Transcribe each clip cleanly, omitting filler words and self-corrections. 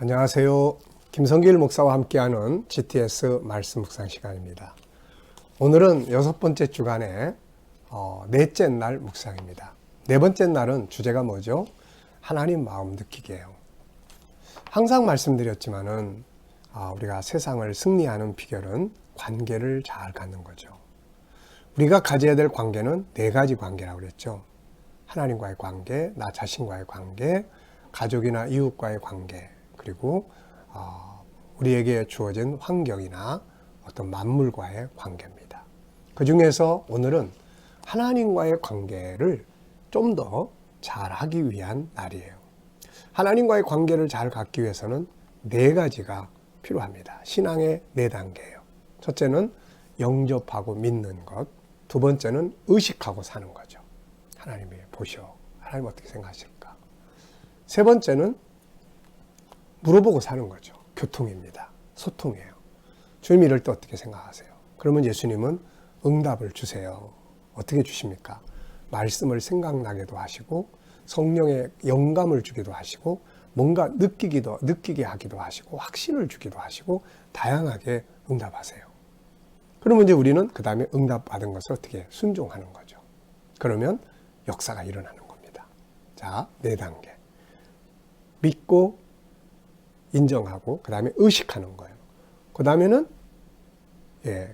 안녕하세요. 김성길 목사와 함께하는 GTS 말씀 묵상 시간입니다. 오늘은 6번째 주간의 넷째 날 묵상입니다. 네 번째 날은 주제가 뭐죠? 하나님 마음 느끼기예요. 항상 말씀드렸지만은 우리가 세상을 승리하는 비결은 관계를 잘 갖는 거죠. 우리가 가져야 될 관계는 네 가지 관계라고 그랬죠. 하나님과의 관계, 나 자신과의 관계, 가족이나 이웃과의 관계, 그리고 우리에게 주어진 환경이나 어떤 만물과의 관계입니다. 그 중에서 오늘은 하나님과의 관계를 좀 더 잘하기 위한 날이에요. 하나님과의 관계를 잘 갖기 위해서는 네 가지가 필요합니다. 신앙의 네 단계예요. 첫째는 영접하고 믿는 것, 두 번째는 의식하고 사는 거죠. 하나님이 보셔. 하나님 어떻게 생각하실까? 세 번째는 물어보고 사는 거죠. 교통입니다. 소통이에요. 주님 이럴 때 어떻게 생각하세요? 그러면 예수님은 응답을 주세요. 어떻게 주십니까? 말씀을 생각나게도 하시고 성령의 영감을 주기도 하시고 뭔가 느끼게 하기도 하시고 확신을 주기도 하시고 다양하게 응답하세요. 그러면 이제 우리는 그 다음에 응답받은 것을 어떻게 순종하는 거죠. 그러면 역사가 일어나는 겁니다. 자, 네 단계. 믿고 인정하고 그 다음에 의식하는 거예요. 그 다음에는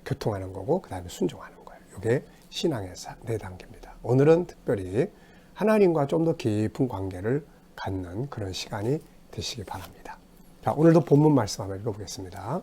교통하는 거고 그 다음에 순종하는 거예요. 이게 신앙의 네 단계입니다. 오늘은 특별히 하나님과 좀 더 깊은 관계를 갖는 그런 시간이 되시기 바랍니다. 자, 오늘도 본문 말씀 한번 읽어보겠습니다.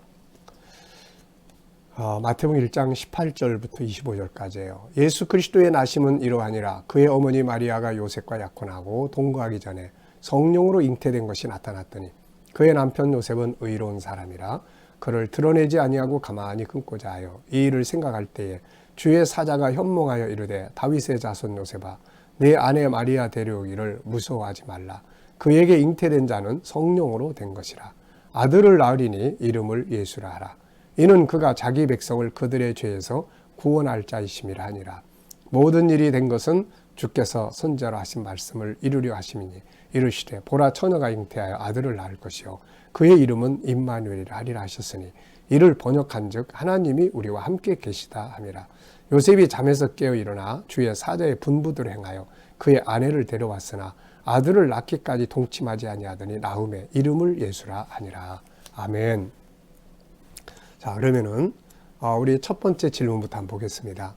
마태복음 1장 18절부터 25절까지예요. 예수 그리스도의 나심은 이러하니라. 그의 어머니 마리아가 요셉과 약혼하고 동거하기 전에 성령으로 잉태된 것이 나타났더니 그의 남편 요셉은 의로운 사람이라 그를 드러내지 아니하고 가만히 끊고자 하여 이 일을 생각할 때에 주의 사자가 현몽하여 이르되 다윗의 자손 요셉아 내 아내 마리아 데려오기를 무서워하지 말라. 그에게 잉태된 자는 성령으로 된 것이라. 아들을 낳으리니 이름을 예수라 하라. 이는 그가 자기 백성을 그들의 죄에서 구원할 자이심이라 하니라. 모든 일이 된 것은 주께서 선지자로 하신 말씀을 이루려 하심이니 이르시되 보라 처녀가 잉태하여 아들을 낳을 것이요 그의 이름은 임마누엘이라 하리라 하셨으니 이를 번역한즉 하나님이 우리와 함께 계시다 함이라. 요셉이 잠에서 깨어 일어나 주의 사자의 분부대로 행하여 그의 아내를 데려왔으나 아들을 낳기까지 동침하지 아니하더니 나음에 이름을 예수라 하니라. 아멘. 자, 그러면은 우리 첫 번째 질문부터 한번 보겠습니다.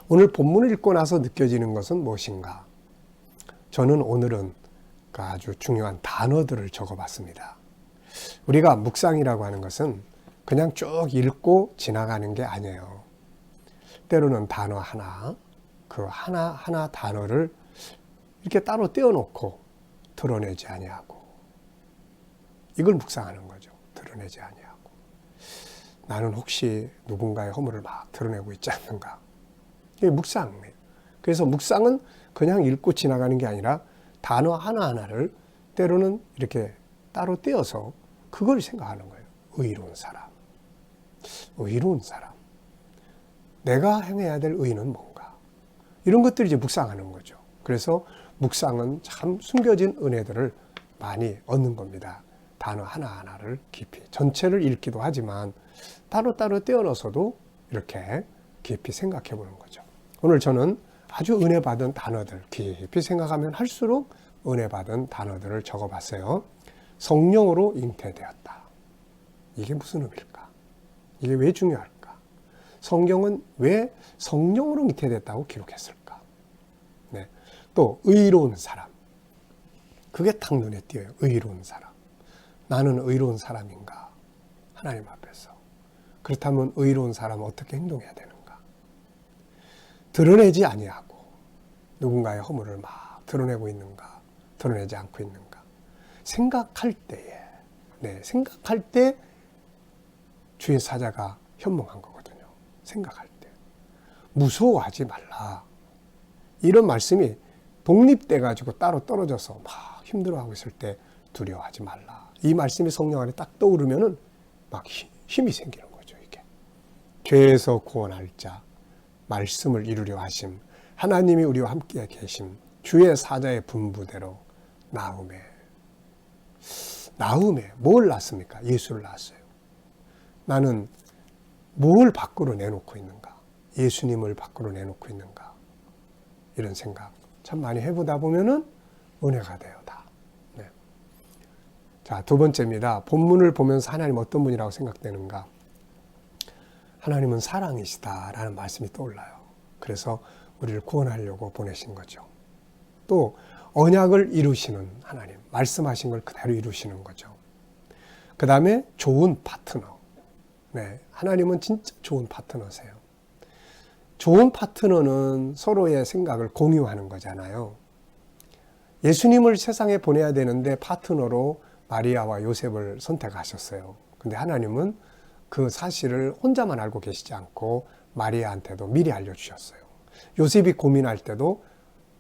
오늘 본문을 읽고 나서 느껴지는 것은 무엇인가? 저는 오늘은 아주 중요한 단어들을 적어봤습니다. 우리가 묵상이라고 하는 것은 그냥 쭉 읽고 지나가는 게 아니에요. 때로는 단어 하나, 그 하나하나 단어를 이렇게 따로 떼어놓고 드러내지 아니하고 이걸 묵상하는 거죠. 드러내지 아니하고 나는 혹시 누군가의 허물을 막 드러내고 있지 않는가? 이게 묵상이에요. 그래서 묵상은 그냥 읽고 지나가는 게 아니라 단어 하나하나를 때로는 이렇게 따로 떼어서 그걸 생각하는 거예요. 의로운 사람. 의로운 사람. 내가 행해야 될 의는 뭔가. 이런 것들이 이제 묵상하는 거죠. 그래서 묵상은 참 숨겨진 은혜들을 많이 얻는 겁니다. 단어 하나하나를 깊이. 전체를 읽기도 하지만 따로따로 떼어넣어서도 이렇게 깊이 생각해 보는 거죠. 오늘 저는 아주 은혜 받은 단어들 깊이 생각하면 할수록 은혜 받은 단어들을 적어봤어요. 성령으로 잉태되었다. 이게 무슨 의미일까? 이게 왜 중요할까? 성경은 왜 성령으로 잉태됐다고 기록했을까? 네. 또 의로운 사람. 그게 딱 눈에 띄어요. 의로운 사람. 나는 의로운 사람인가? 하나님 앞에서. 그렇다면 의로운 사람은 어떻게 행동해야 되는가? 드러내지 아니하고 누군가의 허물을 막 드러내고 있는가? 드러내지 않고 있는가? 생각할 때에, 생각할 때 주의 사자가 현몽한 거거든요. 생각할 때. 무서워하지 말라. 이런 말씀이 독립돼가지고 따로 떨어져서 막 힘들어하고 있을 때 두려워하지 말라. 이 말씀이 성령 안에 딱 떠오르면은 막 힘이 생기는 거죠, 이게. 죄에서 구원할 자, 말씀을 이루려 하심, 하나님이 우리와 함께 계심, 주의 사자의 분부대로 나음에 낳음에 뭘 낳습니까? 예수를 낳았어요. 나는 뭘 밖으로 내놓고 있는가? 예수님을 밖으로 내놓고 있는가? 이런 생각 참 많이 해보다 보면은 은혜가 돼요, 다. 네. 자, 두 번째입니다. 본문을 보면서 하나님 어떤 분이라고 생각되는가? 하나님은 사랑이시다라는 말씀이 떠올라요. 그래서 우리를 구원하려고 보내신 거죠. 또 언약을 이루시는 하나님, 말씀하신 걸 그대로 이루시는 거죠. 그 다음에 좋은 파트너. 네, 하나님은 진짜 좋은 파트너세요. 좋은 파트너는 서로의 생각을 공유하는 거잖아요. 예수님을 세상에 보내야 되는데 파트너로 마리아와 요셉을 선택하셨어요. 근데 하나님은 그 사실을 혼자만 알고 계시지 않고 마리아한테도 미리 알려주셨어요. 요셉이 고민할 때도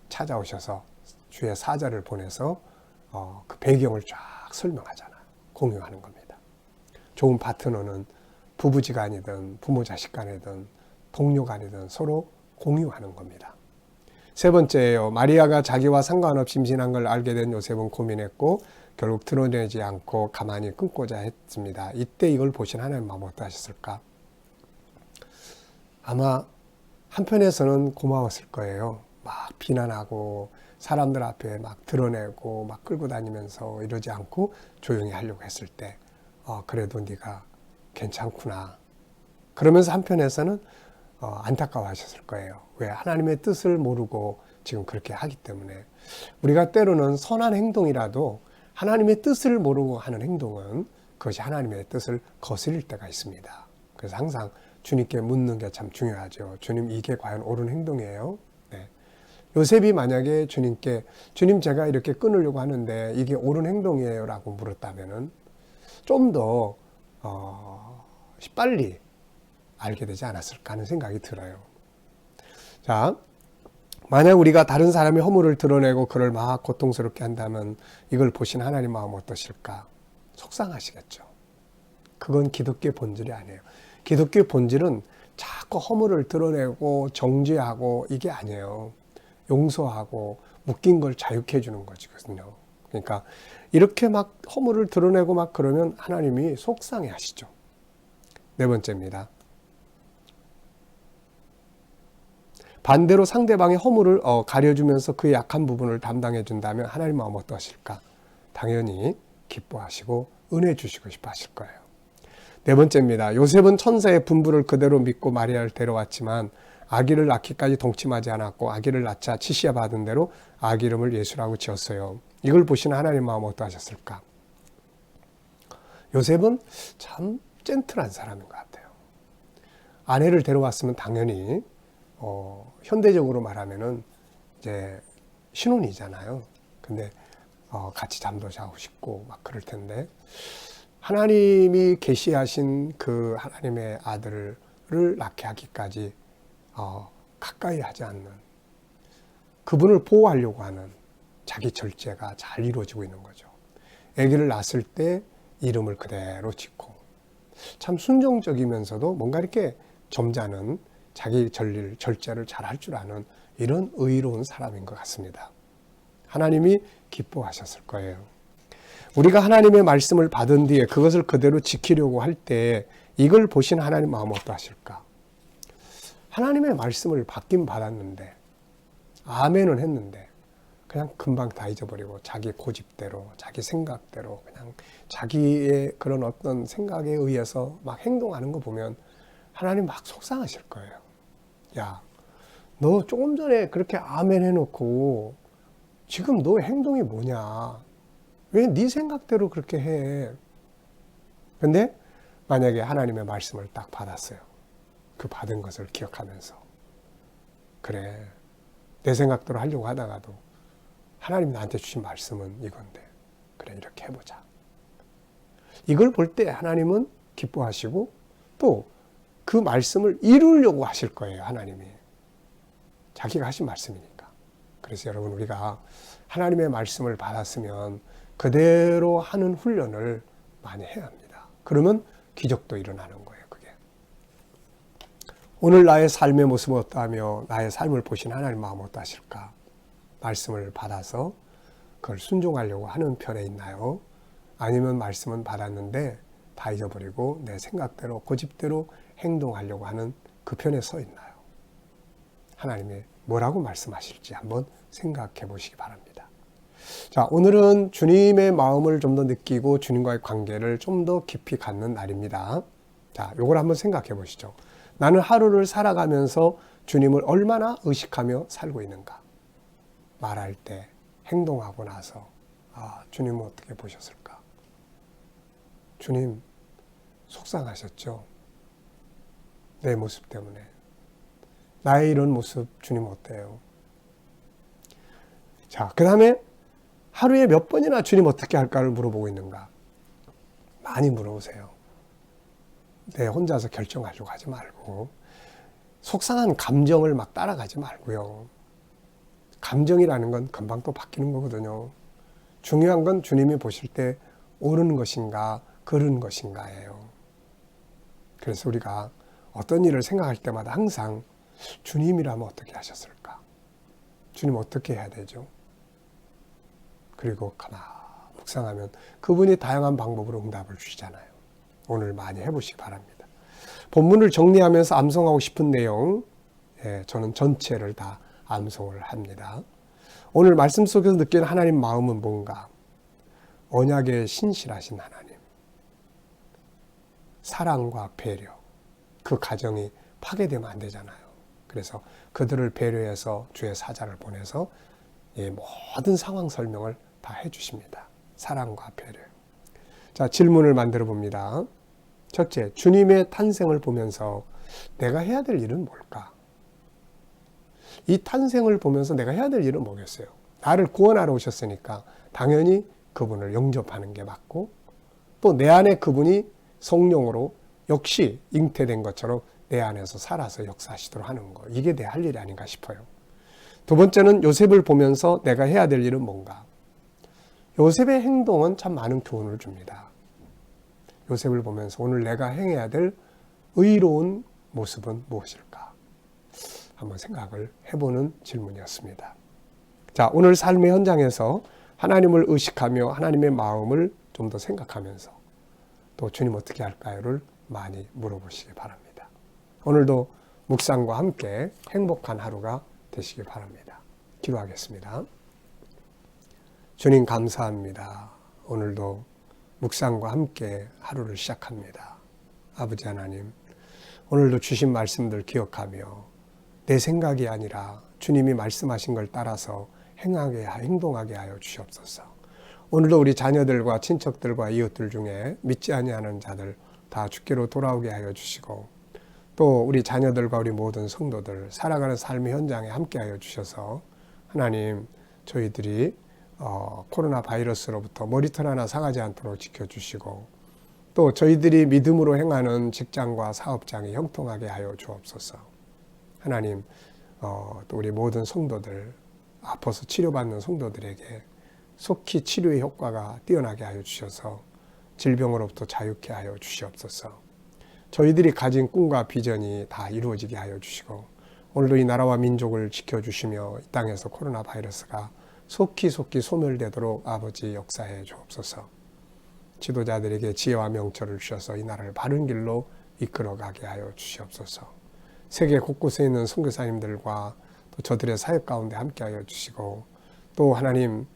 찾아오셔서 주의 사자를 보내서 그 배경을 쫙 설명하잖아요. 공유하는 겁니다. 좋은 파트너는 부부지간이든 부모 자식 간이든 동료 간이든 서로 공유하는 겁니다. 세 번째예요. 마리아가 자기와 상관없이 임신한 걸 알게 된 요셉은 고민했고 결국 드러내지 않고 가만히 끊고자 했습니다. 이때 이걸 보신 하나님 마음 어떠하셨을까? 아마 한편에서는 고마웠을 거예요. 막 비난하고 사람들 앞에 막 드러내고 막 끌고 다니면서 이러지 않고 조용히 하려고 했을 때 그래도 네가 괜찮구나. 그러면서 한편에서는 안타까워하셨을 거예요. 왜? 하나님의 뜻을 모르고 지금 그렇게 하기 때문에. 우리가 때로는 선한 행동이라도 하나님의 뜻을 모르고 하는 행동은 그것이 하나님의 뜻을 거스릴 때가 있습니다. 그래서 항상 주님께 묻는 게 참 중요하죠. 주님, 이게 과연 옳은 행동이에요? 네. 요셉이 만약에 주님께 주님, 제가 이렇게 끊으려고 하는데 이게 옳은 행동이에요? 라고 물었다면은 좀 더 빨리 알게 되지 않았을까 하는 생각이 들어요. 자, 만약 우리가 다른 사람의 허물을 드러내고 그를 막 고통스럽게 한다면 이걸 보신 하나님 마음 어떠실까? 속상하시겠죠. 그건 기독교의 본질이 아니에요. 기독교의 본질은 자꾸 허물을 드러내고 정죄하고 이게 아니에요. 용서하고 묶인 걸 자유케 해주는 거거든요. 그러니까 이렇게 막 허물을 드러내고 막 그러면 하나님이 속상해 하시죠. 네 번째입니다. 반대로 상대방의 허물을 가려주면서 그의 약한 부분을 담당해 준다면 하나님 마음 어떠실까? 당연히 기뻐하시고 은혜 주시고 싶어 하실 거예요. 네 번째입니다. 요셉은 천사의 분부를 그대로 믿고 마리아를 데려왔지만 아기를 낳기까지 동침하지 않았고 아기를 낳자 치시아 받은 대로 아기 이름을 예수라고 지었어요. 이걸 보시는 하나님 마음 어떠하셨을까? 요셉은 참 젠틀한 사람인 것 같아요. 아내를 데려왔으면 당연히 현대적으로 말하면은 이제 신혼이잖아요. 근데 같이 잠도 자고 싶고 막 그럴 텐데 하나님이 계시하신 그 하나님의 아들을 낳게 하기까지 가까이 하지 않는 그분을 보호하려고 하는 자기 절제가 잘 이루어지고 있는 거죠. 아기를 낳았을 때 이름을 그대로 짓고 참 순종적이면서도 뭔가 이렇게 점잖은 자기 절제를 잘 할 줄 아는 이런 의로운 사람인 것 같습니다. 하나님이 기뻐하셨을 거예요. 우리가 하나님의 말씀을 받은 뒤에 그것을 그대로 지키려고 할 때 이걸 보신 하나님 마음 어떠하실까? 하나님의 말씀을 받긴 받았는데 아멘은 했는데 그냥 금방 다 잊어버리고 자기 고집대로 자기 생각대로 그냥 자기의 그런 어떤 생각에 의해서 막 행동하는 거 보면 하나님 막 속상하실 거예요. 야, 너 조금 전에 그렇게 아멘 해놓고 지금 너 행동이 뭐냐? 왜 네 생각대로 그렇게 해? 근데 만약에 하나님의 말씀을 딱 받았어요. 그 받은 것을 기억하면서 그래, 내 생각대로 하려고 하다가도 하나님이 나한테 주신 말씀은 이건데 그래, 이렇게 해보자. 이걸 볼 때 하나님은 기뻐하시고 또 그 말씀을 이루려고 하실 거예요. 하나님이 자기가 하신 말씀이니까. 그래서 여러분, 우리가 하나님의 말씀을 받았으면 그대로 하는 훈련을 많이 해야 합니다. 그러면 기적도 일어나는 거예요. 그게 오늘 나의 삶의 모습은 어떠하며 나의 삶을 보신 하나님 마음 어떠하실까? 말씀을 받아서 그걸 순종하려고 하는 편에 있나요? 아니면 말씀은 받았는데 다 잊어버리고 내 생각대로 고집대로 행동하려고 하는 그 편에 서 있나요? 하나님이 뭐라고 말씀하실지 한번 생각해 보시기 바랍니다. 자, 오늘은 주님의 마음을 좀 더 느끼고 주님과의 관계를 좀 더 깊이 갖는 날입니다. 자, 요걸 한번 생각해 보시죠. 나는 하루를 살아가면서 주님을 얼마나 의식하며 살고 있는가? 말할 때, 행동하고 나서, 주님은 어떻게 보셨을까? 주님, 속상하셨죠? 내 모습 때문에. 나의 이런 모습, 주님 어때요? 자, 그 다음에 하루에 몇 번이나 주님 어떻게 할까를 물어보고 있는가? 많이 물어보세요. 내 혼자서 결정하려고 하지 말고, 속상한 감정을 막 따라가지 말고요. 감정이라는 건 금방 또 바뀌는 거거든요. 중요한 건 주님이 보실 때 옳은 것인가, 그른 것인가예요. 그래서 우리가 어떤 일을 생각할 때마다 항상 주님이라면 어떻게 하셨을까? 주님 어떻게 해야 되죠? 그리고 가만히 묵상하면 그분이 다양한 방법으로 응답을 주시잖아요. 오늘 많이 해보시기 바랍니다. 본문을 정리하면서 암송하고 싶은 내용, 저는 전체를 다 암송을 합니다. 오늘 말씀 속에서 느끼는 하나님 마음은 뭔가? 언약에 신실하신 하나님, 사랑과 배려, 그 가정이 파괴되면 안 되잖아요. 그래서 그들을 배려해서 주의 사자를 보내서 모든 상황 설명을 다 해주십니다. 사랑과 배려. 자, 질문을 만들어 봅니다. 첫째, 주님의 탄생을 보면서 내가 해야 될 일은 뭘까? 이 탄생을 보면서 내가 해야 될 일은 뭐겠어요? 나를 구원하러 오셨으니까 당연히 그분을 영접하는 게 맞고, 또 내 안에 그분이 성령으로 역시 잉태된 것처럼 내 안에서 살아서 역사하시도록 하는 거. 이게 내 할 일이 아닌가 싶어요. 두 번째는 요셉을 보면서 내가 해야 될 일은 뭔가? 요셉의 행동은 참 많은 교훈을 줍니다. 요셉을 보면서 오늘 내가 행해야 될 의로운 모습은 무엇일까? 한번 생각을 해보는 질문이었습니다. 자, 오늘 삶의 현장에서 하나님을 의식하며 하나님의 마음을 좀 더 생각하면서 또 주님 어떻게 할까요를 많이 물어보시기 바랍니다. 오늘도 묵상과 함께 행복한 하루가 되시기 바랍니다. 기도하겠습니다. 주님 감사합니다. 오늘도 묵상과 함께 하루를 시작합니다. 아버지 하나님, 오늘도 주신 말씀들 기억하며 내 생각이 아니라 주님이 말씀하신 걸 따라서 행동하게 하여 주시옵소서. 오늘도 우리 자녀들과 친척들과 이웃들 중에 믿지 아니하는 자들 다 주께로 돌아오게 하여 주시고, 또 우리 자녀들과 우리 모든 성도들 살아가는 삶의 현장에 함께 하여 주셔서 하나님, 저희들이 코로나 바이러스로부터 머리털 하나 상하지 않도록 지켜주시고, 또 저희들이 믿음으로 행하는 직장과 사업장이 형통하게 하여 주옵소서. 하나님, 또 우리 모든 성도들, 아파서 치료받는 성도들에게 속히 치료의 효과가 뛰어나게 하여 주셔서 질병으로부터 자유케 하여 주시옵소서. 저희들이 가진 꿈과 비전이 다 이루어지게 하여 주시고, 오늘도 이 나라와 민족을 지켜주시며 이 땅에서 코로나 바이러스가 속히 소멸되도록 아버지 역사해 주옵소서. 지도자들에게 지혜와 명철을 주셔서 이 나라를 바른 길로 이끌어가게 하여 주시옵소서. 세계 곳곳에 있는 선교사님들과 또 저들의 사역 가운데 함께하여 주시고, 또 하나님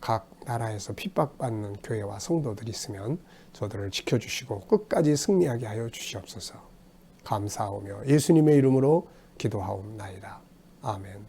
각 나라에서 핍박받는 교회와 성도들이 있으면 저들을 지켜주시고 끝까지 승리하게 하여 주시옵소서. 감사하오며 예수님의 이름으로 기도하옵나이다. 아멘.